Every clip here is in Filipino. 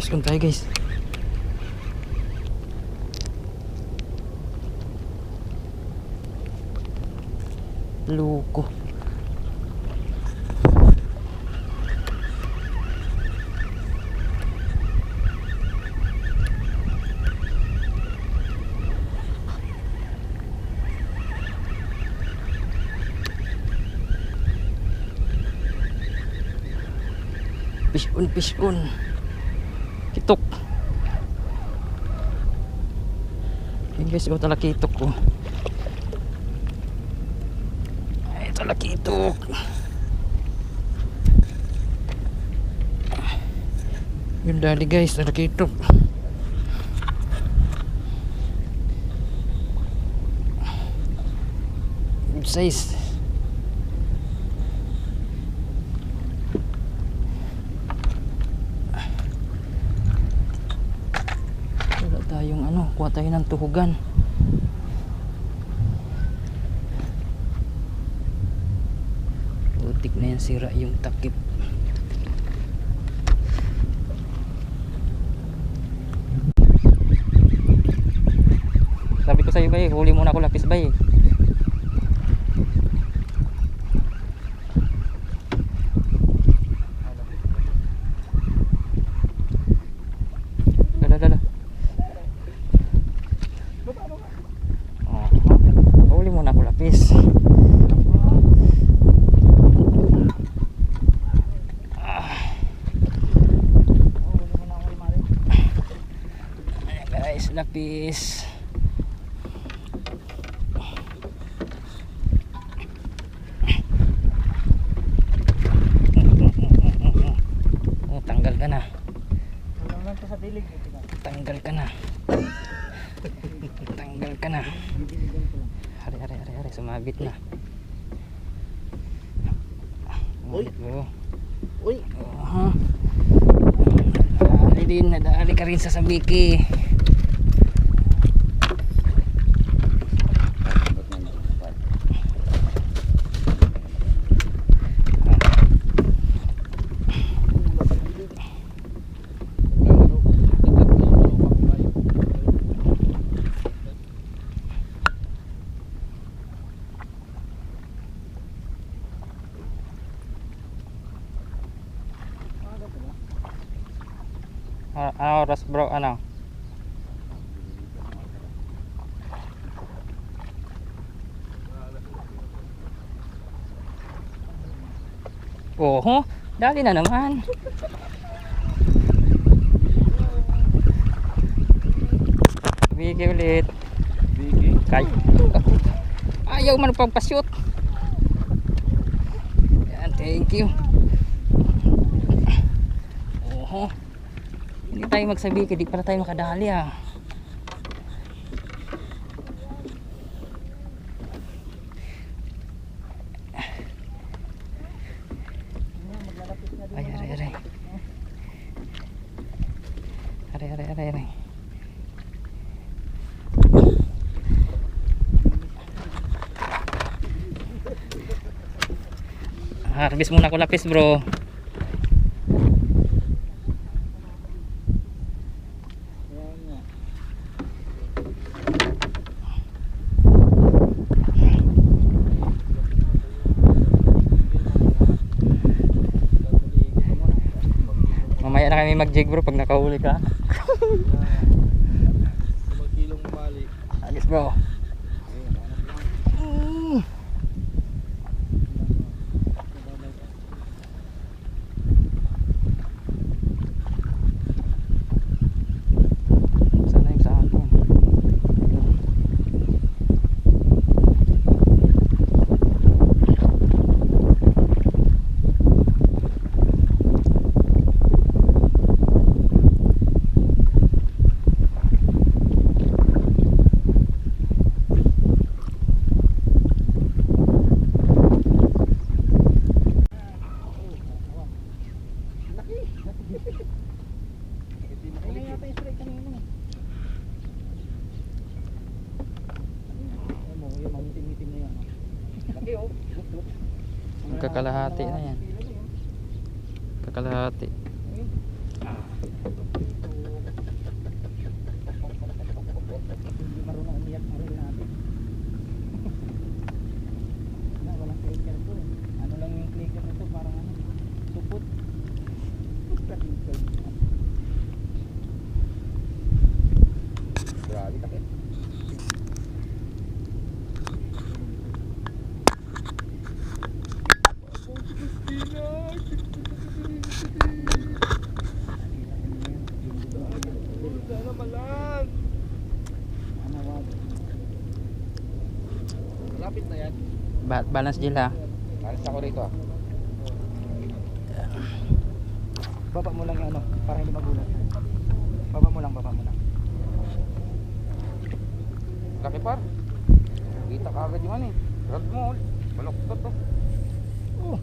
Let's go tayo guys. Loko. Fish on. Kitok. Yan guys, ito tala kitok ko. Ay, tala kitok. Yun dali guys, tala kitok. Good size. Tayong ano, kuha tayo ng tuhugan. Putik na yan, sira yung takip. Sabi ko sa'yo bay, huli muna ako lapis bay. Dala. Huli muna ako lapis. Ayan guys, lapis. Tanggal ka na. Tanggal ka na. Tanggal ka na. Hari, sumabit na. Uy, bro. Uy. Nadali ka rin sa sabiki. Ano oras bro, ano? Oho, dali na naman. Bigi ulit. Bigi? Kay. Ayaw man pagpasyot. Yan, thank you. Oho. Hindi tayo magsabi, hindi pala tayo makadali ah. Ay, aray. Harvest muna ko lapis bro. Mamaya na kami mag-jig bro pag nakahuli ka. Kilong mali. Agis bro. Sana yung sa akin. Kakalahati na yan. Kakalahati. to, parang ano, supot. Grabe takit. Sana malan. Ano wag? Lapit na yan. Balance Jill ha. Alis ako rito ah. Baba mo lang yung ano, para hindi magulat. Baba mo lang, baba mo lang. Laki par. Kita ka agad yung ano eh. Rad mo. Baloktot to. Oh.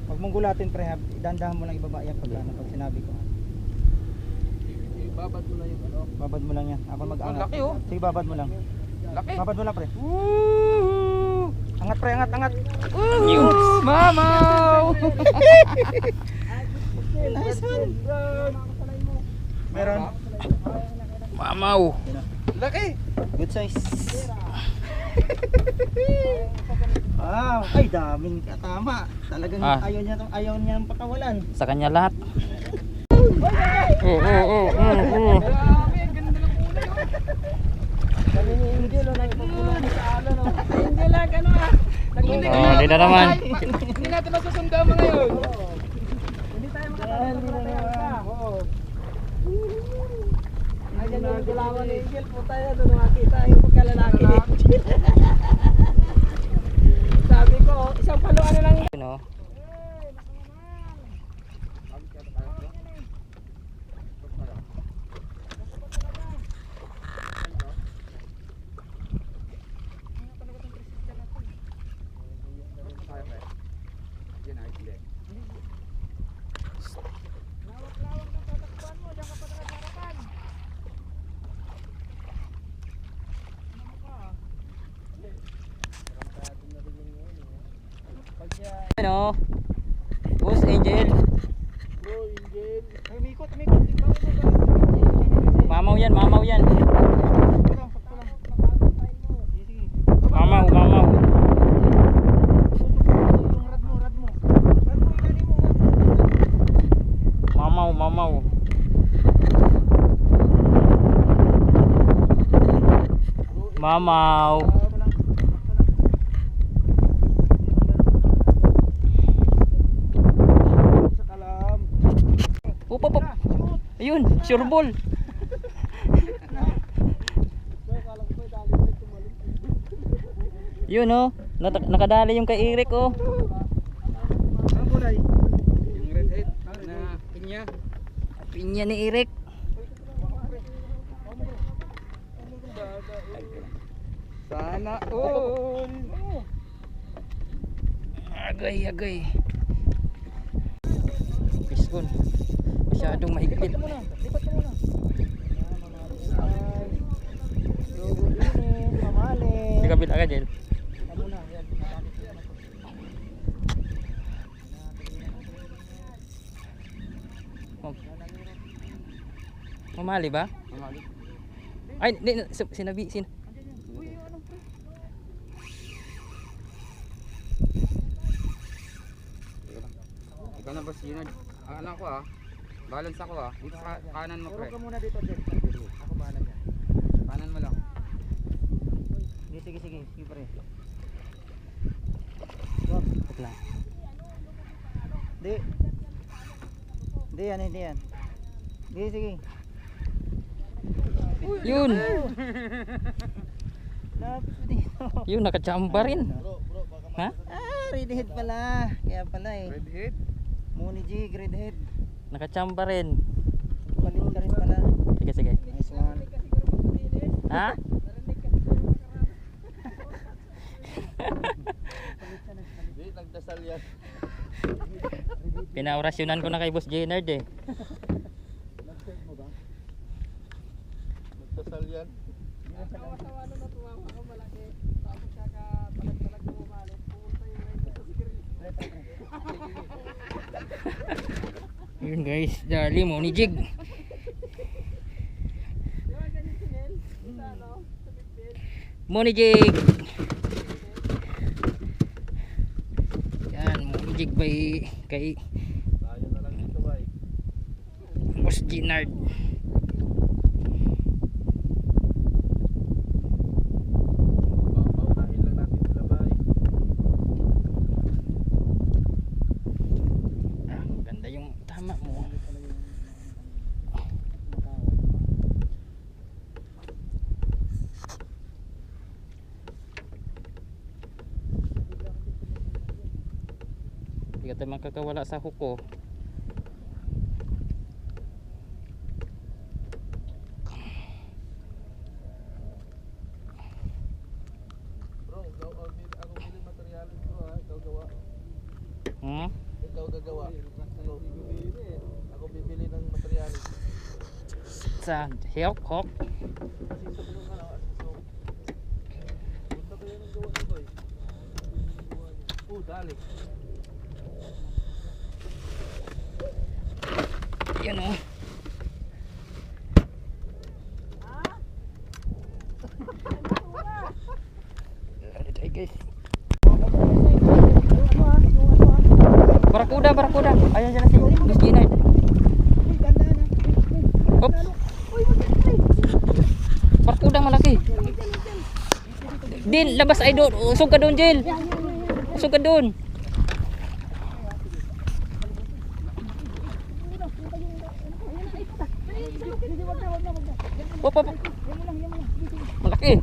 Huwag mong gulatin pre, dandahan mo lang ibaba yan pag, ano, pag sinabi ko. Babad mo lang yung ano? Babad mo lang yan. Ako mag-angat. Ang laki, oh. Sige, babad mo lang. Laki. Babad mo lang pre. Woo! Angat pre, angat, angat. Yun. Mamaw! Nice one. Meron. Mamaw. Laki. Good size. Wow, ay daming katama. Talagang ayaw niya ng pakawalan. Sa kanya lahat. Oo. Kami ni Angel, nagpupulong sa ano, no? Angel lang, ano ah. Hindi na naman. Hindi natin masusundama ngayon. Hindi tayo makakalaman. Oo. Ay, ganun yung galawan ni Angel. Puta yan, doon makita yung pagkalalaki. Sabi ko, isang paluan na lang. Yun oh. Ano? Boss Angel. Bro, Angel. Ay, umikot. Mamaw yan. Mamaw. Mamaw. Mamaw. Pop. Ayun, sure ball. Yun oh, nakadali yung kay Eric oh. Ang kulay. Yung redhead na pinya. Pinya ni Eric. Sana all. Agay. Piskon. Masyadong mahigpit. Lipat ka muna. Mamali. Di kabila ka, Jel. Mamali ba? Mamali. Ay, sinabi. Ikaw na ba sinad? Ano ko ah. Balance ako ah. Dito sa kanan mo pre. Puro ka muna dito, Jen. Ako bahala dyan. Kanan mo lang. Sige, pre. Wait lang. Hindi yan. Sige. Yun. Lapit mo dito. Yun, nakachamba rin. Ha? Redhead pala. Kaya pala eh. Redhead. Muni G, redhead. Nakachamba rin. Palit ka rin pala. Sige. Nice one. Ha? Hindi, nagdasal yan. Pinaorasyonan ko na kay Boss Jenard eh. Nagdasal yan. Yun guys, dali mo ni Jig. Monijig. Yan, Monijig by kay Tayo na lang dito bay. Boss Ginard. Paunahin lang natin sila bay. Ah, ganda yung tama mo. Hindi ka tayo makakawala sa huko. Bro, ako bili materialis bro ha. Ikaw gawa. Hmm? Ikaw gagawa. Ako bibili ng materialis. Sa Hawk Hawk. Assistant mo ka na. Punta kayo ng gawa ni boy. Dali. Yan o. Ay guys. Barakuda. Ayan dyan na si Boss Ginard. Hop. Barakuda malaki. Din, labas ay doon. Usog ka doon, Jill. Usog ka doon. Hop. Malaki.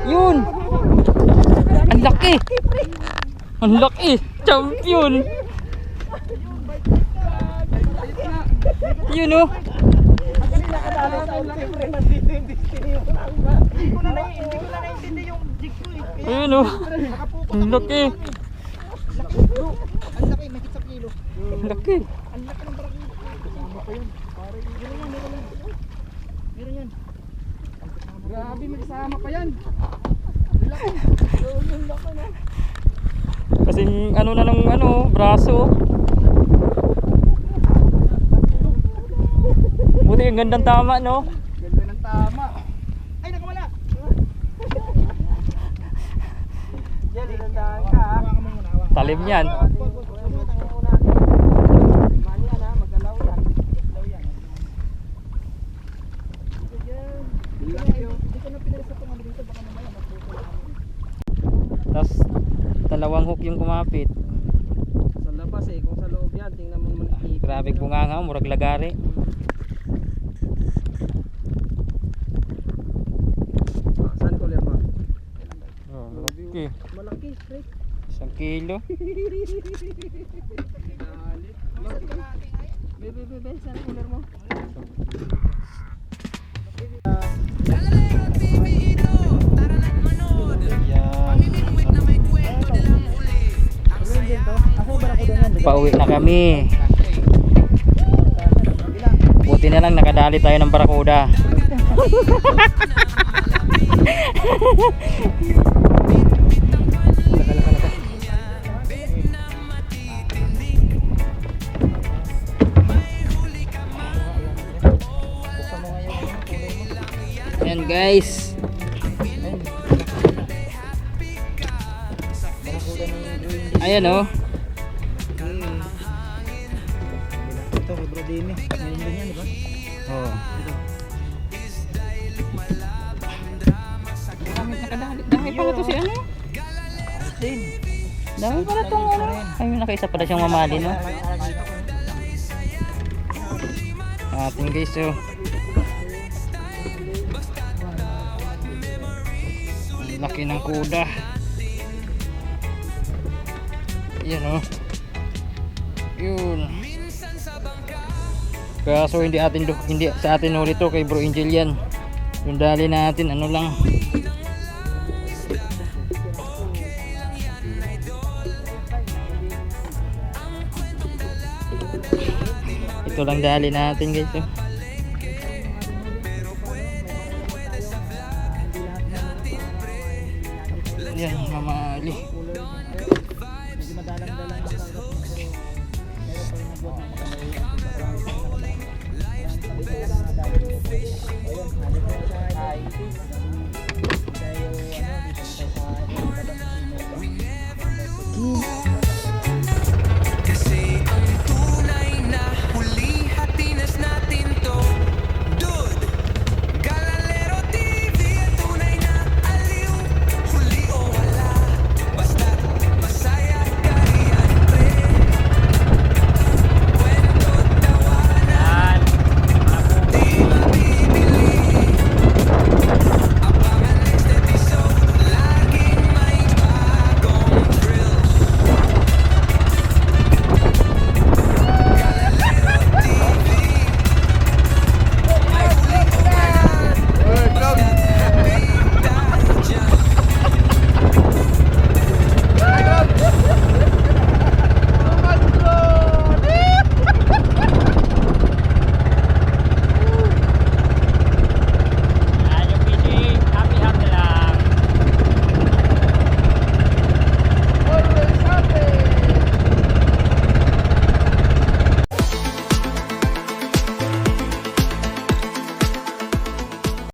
Yun. Ang laki. Ang laki. Champion. Yun oh. Ayun oh. Ang laki. Ang laki, may sa kilo. Ang laki. Ang laki ng barakita. Kasama pa yun. Meron yan. Grabe, may kasama pa yan. Laki. Yung laki na. Kasing ano na ng ano, braso. Buti yung gandang tama no. Ganda ng tama. Ay, nakawala. Yan, ilandahan ka ha. Talim yan. Mani yan ha, magalaw yan. Hindi ko na pinalasa itong ano dito, baka mamaya magpupo. Tapos dalawang hook yung kumapit. Sa labas eh, kung sa loob yan, tingnan mo naman ikot. Grabe bunganga, murag lagari. Saan ko lerma? Oh, malaki. Malaki, straight. 1 kilo. Bebe, saan ko lermo? Pauwi na kami. Buti na lang nakadali tayo ng barakuda. Ayan guys. Ayan oh. Ito kay Bro Dini. Ngayon din yan, di ba? Oh. Dami pala to si ano? Dami pala tong ano? Ay, may nakaisa pala siyang mamali no? Ating guys oh. Ang laki ng kuda. Yan oh. Yun. Kaso hindi sa atin huli to, kay Bro Angel yan. Yung dali natin ano lang. Ito lang dali natin guys oh. Yan, mamali. Huwag na